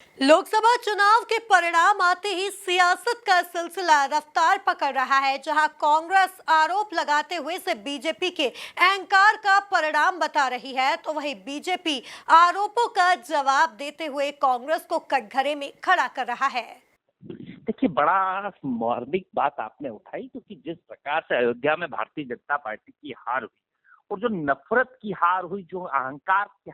लोकसभा चुनाव के परिणाम आते ही सियासत का सिलसिला रफ्तार पकड़ रहा है। जहां कांग्रेस आरोप लगाते हुए इसे बीजेपी के अहंकार का परिणाम बता रही है, तो वहीं बीजेपी आरोपों का जवाब देते हुए कांग्रेस को कटघरे में खड़ा कर रहा है। देखिए, बड़ा मौलिक बात आपने उठाई, क्योंकि जिस प्रकार से अयोध्या में भारतीय जनता पार्टी की हार हुई और जो नफरत की हार हुई, जो अहंकार की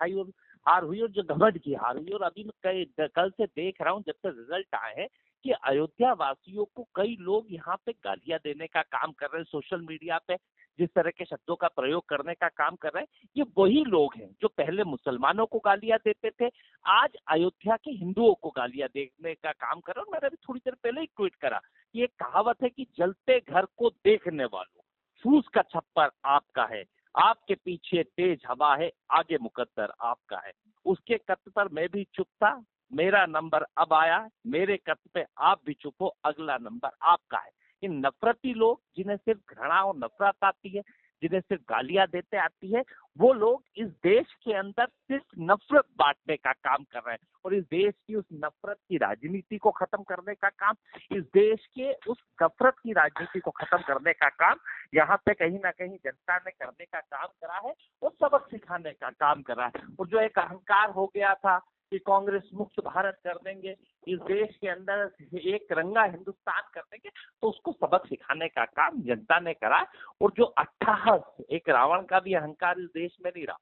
हार हुई और जो घमंड की हार हुई, और अभी मैं कल से देख रहा हूं, जब से रिजल्ट आए हैं, कि अयोध्या वासियों को कई लोग यहाँ पे गालियां देने का काम कर रहे हैं। सोशल मीडिया पे जिस तरह के शब्दों का प्रयोग करने का काम कर रहे हैं, ये वही लोग हैं जो पहले मुसलमानों को गालियां देते थे, आज अयोध्या के हिंदुओं को गालियां देने का काम कर रहे हैं। और मैंने अभी थोड़ी देर पहले ही ट्वीट करा कि एक कहावत है कि जलते घर को देखने वालों, फूस का छप्पर आपका है, आपके पीछे तेज हवा है, आगे मुकद्दर आपका है। उसके कत्ल पर मैं भी चुप था, मेरा नंबर अब आया, मेरे कत्ल पे आप भी चुप हो, अगला नंबर आपका है। ये नफरती लोग, जिन्हें सिर्फ घृणा और नफरत आती है, जिन्हें सिर्फ गालियां देते आती है, वो लोग इस देश के अंदर सिर्फ नफरत बांटने का काम कर रहे हैं। और इस देश की उस नफरत की राजनीति को खत्म करने का काम, इस देश के उस नफरत की राजनीति को खत्म करने का काम यहाँ पे कहीं ना कहीं जनता ने करने का काम करा है और सबक सिखाने का काम करा है। और जो एक अहंकार हो गया था कि कांग्रेस मुक्त भारत कर देंगे, इस देश के अंदर एक रंगा हिंदुस्तान कर देंगे, तो उसको सबक सिखाने का काम जनता ने करा। और जो अट्ठाहस, एक रावण का भी अहंकार इस देश में नहीं रहा,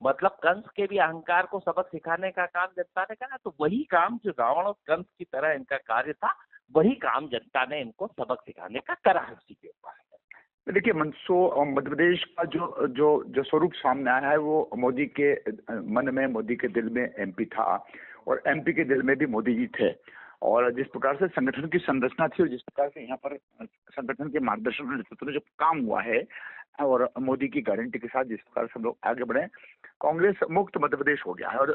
मतलब कंस के भी अहंकार को सबक सिखाने का काम जनता ने करा। तो वही काम जो रावण और कंस की तरह इनका कार्य था, वही काम जनता ने इनको सबक सिखाने का करा है उसी के ऊपर। देखिए मध्य प्रदेश का जो जो जो स्वरूप सामने आया है, वो मोदी के मन में, मोदी के दिल में एमपी था और एमपी के दिल में भी मोदी जी थे। और जिस प्रकार से संगठन की संरचना थी और जिस प्रकार से यहाँ पर संगठन के मार्गदर्शन और नेतृत्व में जो काम हुआ है और मोदी की गारंटी के साथ जिस प्रकार से हम लोग आगे बढ़े, कांग्रेस मुक्त मध्य प्रदेश हो गया है। और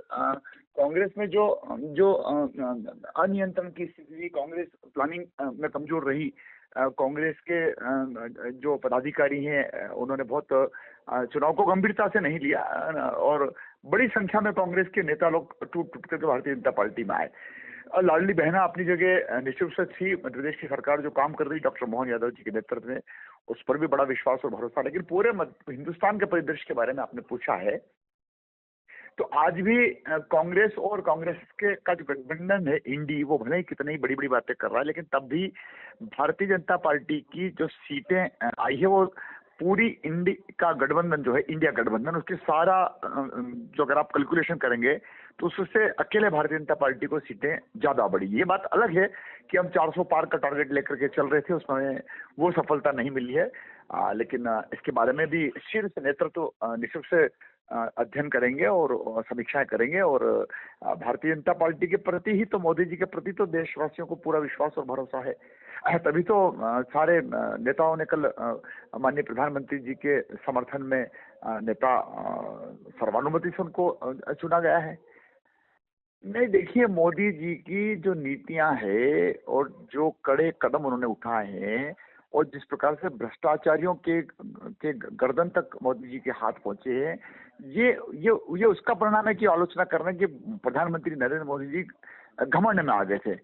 कांग्रेस में जो जो अनियंत्रण की स्थिति, कांग्रेस प्लानिंग में कमजोर रही। कांग्रेस के जो पदाधिकारी हैं, उन्होंने बहुत चुनाव को गंभीरता से नहीं लिया और बड़ी संख्या में कांग्रेस के नेता लोग टूट टूट करके भारतीय जनता पार्टी में आए। लाडली बहना अपनी जगह निश्चित रूप से थी। मध्य प्रदेश की सरकार जो काम कर रही डॉक्टर मोहन यादव जी के नेतृत्व में, उस पर भी बड़ा विश्वास और भरोसा। लेकिन पूरे हिंदुस्तान के परिदृश्य के बारे में आपने पूछा है, तो आज भी कांग्रेस और कांग्रेस के का जो गठबंधन है इंडी, वो भले ही कितनी बड़ी बड़ी बातें कर रहा है, लेकिन तब भी भारतीय जनता पार्टी की जो सीटें आई है, वो पूरी इंडी का गठबंधन जो है, इंडिया गठबंधन, उसके सारा जो अगर आप कैलकुलेशन करेंगे तो उससे अकेले भारतीय जनता पार्टी को सीटें ज्यादा बढ़ी। ये बात अलग है कि हम 400 पार का टारगेट लेकर के चल रहे थे, उसमें वो सफलता नहीं मिली है। लेकिन इसके बारे में भी शीर्ष नेतृत्व निश्चित से अध्ययन करेंगे और समीक्षाएं करेंगे। और भारतीय जनता पार्टी के प्रति ही तो, मोदी जी के प्रति तो देशवासियों को पूरा विश्वास और भरोसा है। तभी तो सारे नेताओं ने कल माननीय प्रधानमंत्री जी के समर्थन में नेता सर्वानुमति से उनको चुना गया है। नहीं, देखिए, मोदी जी की जो नीतियां है और जो कड़े कदम उन्होंने उठाए हैं और जिस प्रकार से भ्रष्टाचारियों के गर्दन तक मोदी जी के हाथ पहुंचे हैं, ये उसका परिणाम है कि आलोचना कर रहे हैं कि प्रधानमंत्री नरेंद्र मोदी जी घमंड में आ गए थे।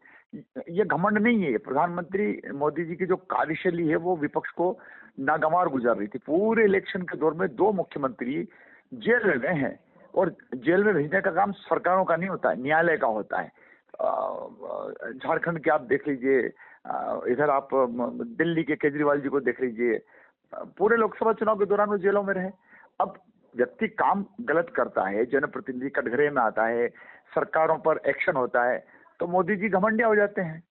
ये घमंड नहीं है। प्रधानमंत्री मोदी जी की जो कार्यशैली है, वो विपक्ष को नागवार गुजार रही थी। पूरे इलेक्शन के दौर में 2 मुख्यमंत्री जेल में गए हैं और जेल में भेजने का काम सरकारों का नहीं होता है, न्यायालय का होता है। झारखंड के आप देख लीजिए, इधर आप दिल्ली के केजरीवाल जी को देख लीजिए, पूरे लोकसभा चुनाव के दौरान वो जेलों में रहे। अब व्यक्ति काम गलत करता है, जनप्रतिनिधि कटघरे में आता है, सरकारों पर एक्शन होता है, तो मोदी जी घमंडिया हो जाते हैं।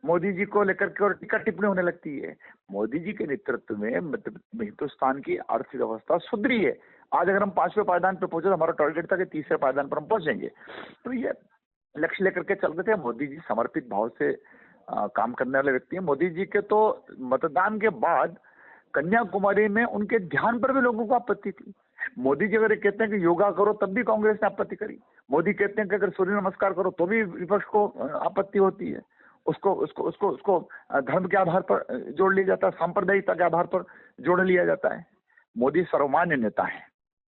मोदी जी को लेकर के और टीका टिप्पणी होने लगती है। मोदी जी के नेतृत्व में हिंदुस्तान की अर्थव्यवस्था सुधरी है। आज अगर हम 5वें पायदान पे पहुंचे, तो हमारा टारगेट था कि 3रे पायदान पर हम पहुंचेंगे। तो ये लक्ष्य लेकर के चल रहे थे। मोदी जी समर्पित भाव से काम करने वाले व्यक्ति हैं। मोदी जी के तो मतदान के बाद कन्याकुमारी में उनके ध्यान पर भी लोगों को आपत्ति थी। मोदी जी अगर ये कहते हैं कि योगा करो, तब भी कांग्रेस ने आपत्ति करी। मोदी कहते हैं कि अगर सूर्य नमस्कार करो, तो भी विपक्ष को आपत्ति होती है। उसको उसको उसको उसको धर्म के आधार पर जोड़ लिया जाता है, सांप्रदायिकता के आधार पर जोड़ लिया जाता है। मोदी सर्वमान्य नेता है।